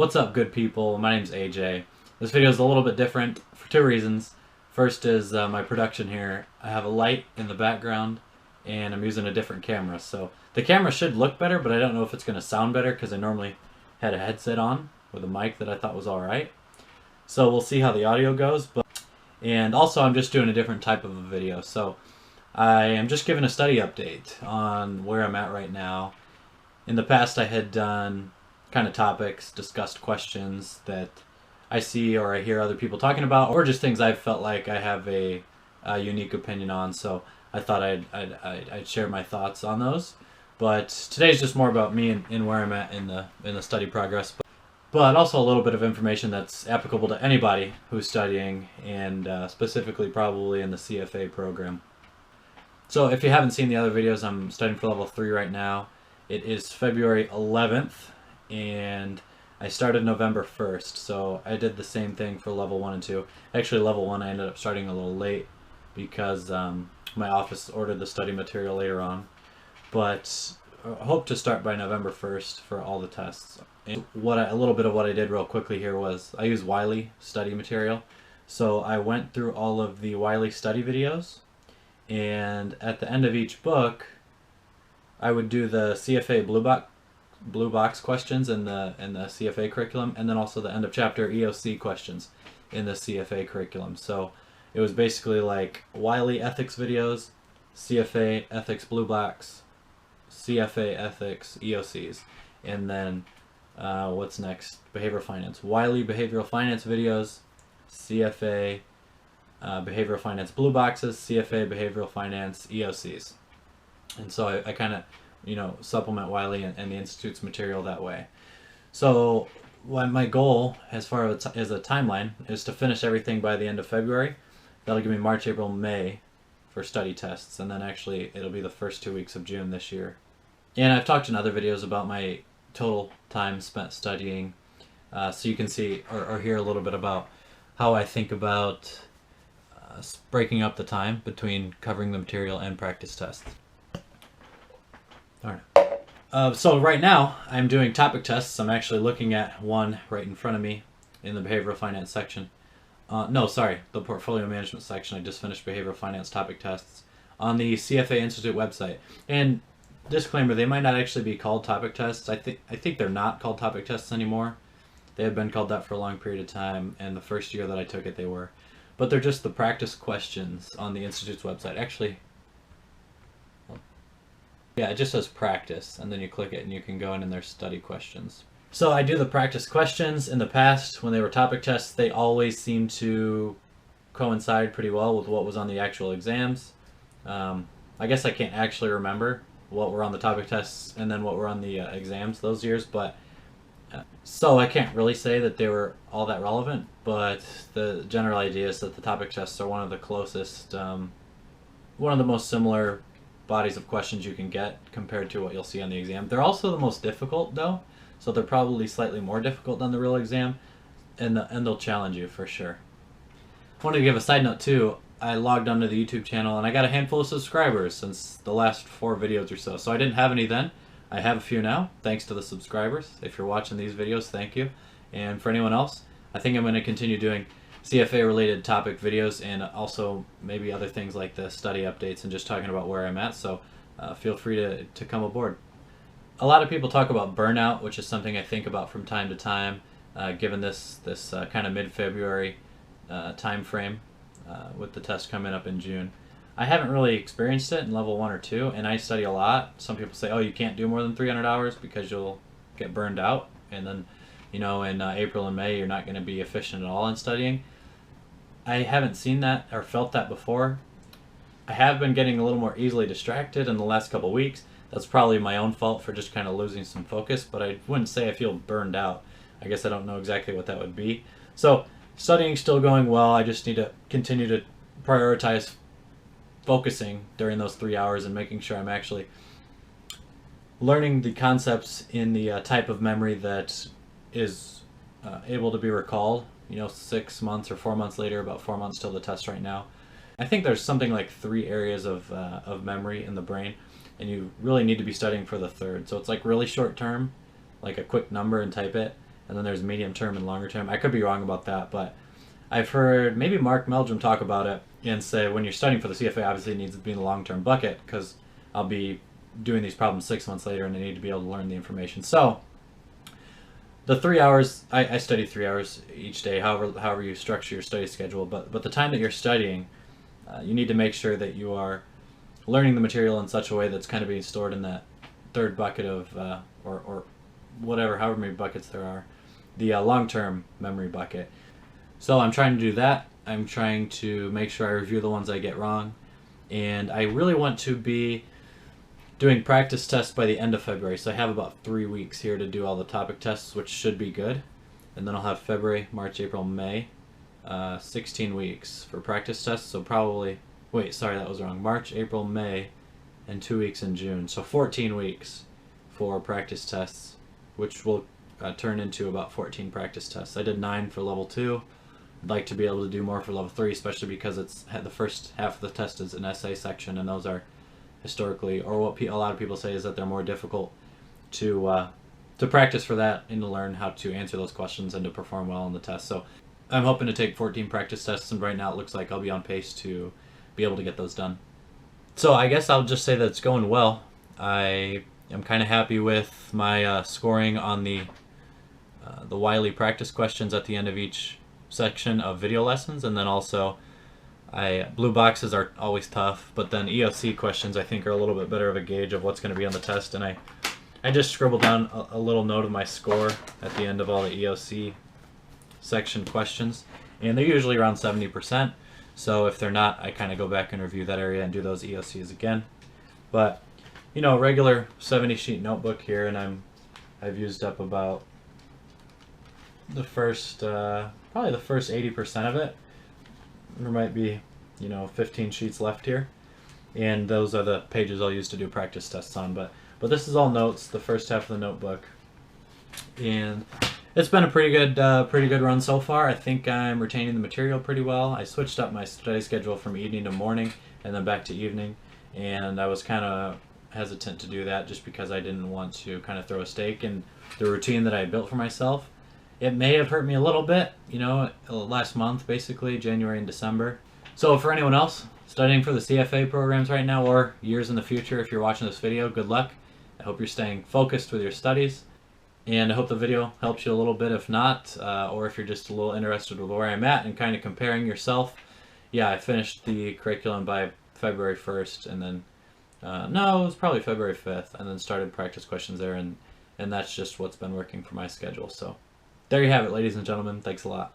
What's up, good people? My name's AJ. This video is a little bit different for two reasons. First is my production here. I have a light in the background and I'm using a different camera. So the camera should look better, but I don't know if it's going to sound better because I normally had a headset on with a mic that I thought was alright. So we'll see how the audio goes. And also I'm just doing a different type of a video. So I am just giving a study update on where I'm at right now. In the past I had done kind of topics, discussed questions that I see or I hear other people talking about, or just things I've felt like I have a unique opinion on. So I thought I'd share my thoughts on those. But today's just more about me and where I'm at in the study progress. But also a little bit of information that's applicable to anybody who's studying, and specifically probably in the CFA program. So if you haven't seen the other videos, I'm studying for level 3 right now. It is February 11th. And I started November 1st, so I did the same thing for level 1 and 2. Actually, level 1 I ended up starting a little late because my office ordered the study material later on. But I hope to start by November 1st for all the tests. And a little bit of what I did real quickly here was I used Wiley study material. So I went through all of the Wiley study videos, and at the end of each book, I would do the CFA blue box questions in the CFA curriculum, and then also the end of chapter EOC questions in the CFA curriculum. So it was basically like Wiley ethics videos, CFA ethics blue box, CFA ethics EOCs, and then what's next? Behavioral finance. Wiley behavioral finance videos, CFA behavioral finance blue boxes, CFA behavioral finance EOCs. And so I kind of supplement Wiley and the Institute's material that way. So my goal as far as a timeline is to finish everything by the end of February. That'll give me March, April, May for study tests, and then actually it'll be the first 2 weeks of June this year. And I've talked in other videos about my total time spent studying, so you can see or hear a little bit about how I think about breaking up the time between covering the material and practice tests. All right. So right now I'm doing topic tests. I'm actually looking at one right in front of me in the behavioral finance section. The portfolio management section. I just finished behavioral finance topic tests on the CFA Institute website. And disclaimer, they might not actually be called topic tests. I think they're not called topic tests anymore. They have been called that for a long period of time, and the first year that I took it they were. But they're just the practice questions on the Institute's website. Actually, yeah, it just says practice, and then you click it and you can go in and there's study questions. So I do the practice questions. In the past, when they were topic tests, they always seemed to coincide pretty well with what was on the actual exams. I guess I can't actually remember what were on the topic tests and then what were on the exams those years, but so I can't really say that they were all that relevant, but the general idea is that the topic tests are one of the closest, one of the most similar bodies of questions you can get compared to what you'll see on the exam. They're also the most difficult though, so they're probably slightly more difficult than the real exam, and they'll challenge you for sure. I wanted to give a side note too. I logged onto the YouTube channel and I got a handful of subscribers since the last 4 videos or so. So I didn't have any then. I have a few now, thanks to the subscribers. If you're watching these videos, thank you. And for anyone else, I think I'm going to continue doing CFA related topic videos, and also maybe other things like the study updates and just talking about where I'm at, so feel free to come aboard. A lot of people talk about burnout, which is something I think about from time to time, given this kind of mid-February time frame with the test coming up in June. I haven't really experienced it in level 1 or 2, and I study a lot. Some people say, oh, you can't do more than 300 hours because you'll get burned out, and then in April and May you're not going to be efficient at all in studying. I haven't seen that or felt that before. I have been getting a little more easily distracted in the last couple weeks. That's probably my own fault for just kind of losing some focus, but I wouldn't say I feel burned out. I guess I don't know exactly what that would be. So studying's still going well. I just need to continue to prioritize focusing during those 3 hours and making sure I'm actually learning the concepts in the type of memory that is able to be recalled, 6 months or 4 months later, about 4 months till the test right now. I think there's something like 3 areas of memory in the brain, and you really need to be studying for the third. So it's like really short term, like a quick number and type it, and then there's medium term and longer term. I could be wrong about that, but I've heard maybe Mark Meldrum talk about it and say when you're studying for the CFA, obviously it needs to be in the long-term bucket because I'll be doing these problems 6 months later and I need to be able to learn the information. So the 3 hours, I study 3 hours each day, however you structure your study schedule. But the time that you're studying, you need to make sure that you are learning the material in such a way that's kind of being stored in that third bucket of, or whatever, however many buckets there are, the long-term memory bucket. So I'm trying to do that. I'm trying to make sure I review the ones I get wrong. And I really want to be doing practice tests by the end of February. So I have about 3 weeks here to do all the topic tests, which should be good. And then I'll have February, March, April, May, 16 weeks for practice tests. So probably, wait, sorry, that was wrong. March, April, May, and 2 weeks in June. So 14 weeks for practice tests, which will turn into about 14 practice tests. I did 9 for level 2. I'd like to be able to do more for level 3, especially because it's the first half of the test is an essay section, and those are historically, or what a lot of people say is that they're more difficult to practice for that and to learn how to answer those questions and to perform well on the test. So I'm hoping to take 14 practice tests, and right now it looks like I'll be on pace to be able to get those done. So I guess I'll just say that it's going well. I am kind of happy with my scoring on the Wiley practice questions at the end of each section of video lessons, and then also blue boxes are always tough, but then EOC questions I think are a little bit better of a gauge of what's going to be on the test. And I just scribbled down a little note of my score at the end of all the EOC section questions, and they're usually around 70%. So if they're not, I kind of go back and review that area and do those EOCs again. But you know, regular 70 sheet notebook here, and I've used up about the first probably the first 80% of it. There might be, you know, 15 sheets left here, and those are the pages I'll use to do practice tests on. But this is all notes, the first half of the notebook, and it's been a pretty good run so far. I think I'm retaining the material pretty well. I switched up my study schedule from evening to morning and then back to evening, and I was kind of hesitant to do that just because I didn't want to kind of throw a stake in the routine that I built for myself. It may have hurt me a little bit, you know, last month, basically, January and December. So for anyone else studying for the CFA programs right now or years in the future, if you're watching this video, good luck. I hope you're staying focused with your studies, and I hope the video helps you a little bit. If not, or if you're just a little interested with where I'm at and kind of comparing yourself, yeah, I finished the curriculum by February 1st, and then, no, it was probably February 5th, and then started practice questions there, and that's just what's been working for my schedule. So there you have it, ladies and gentlemen. Thanks a lot.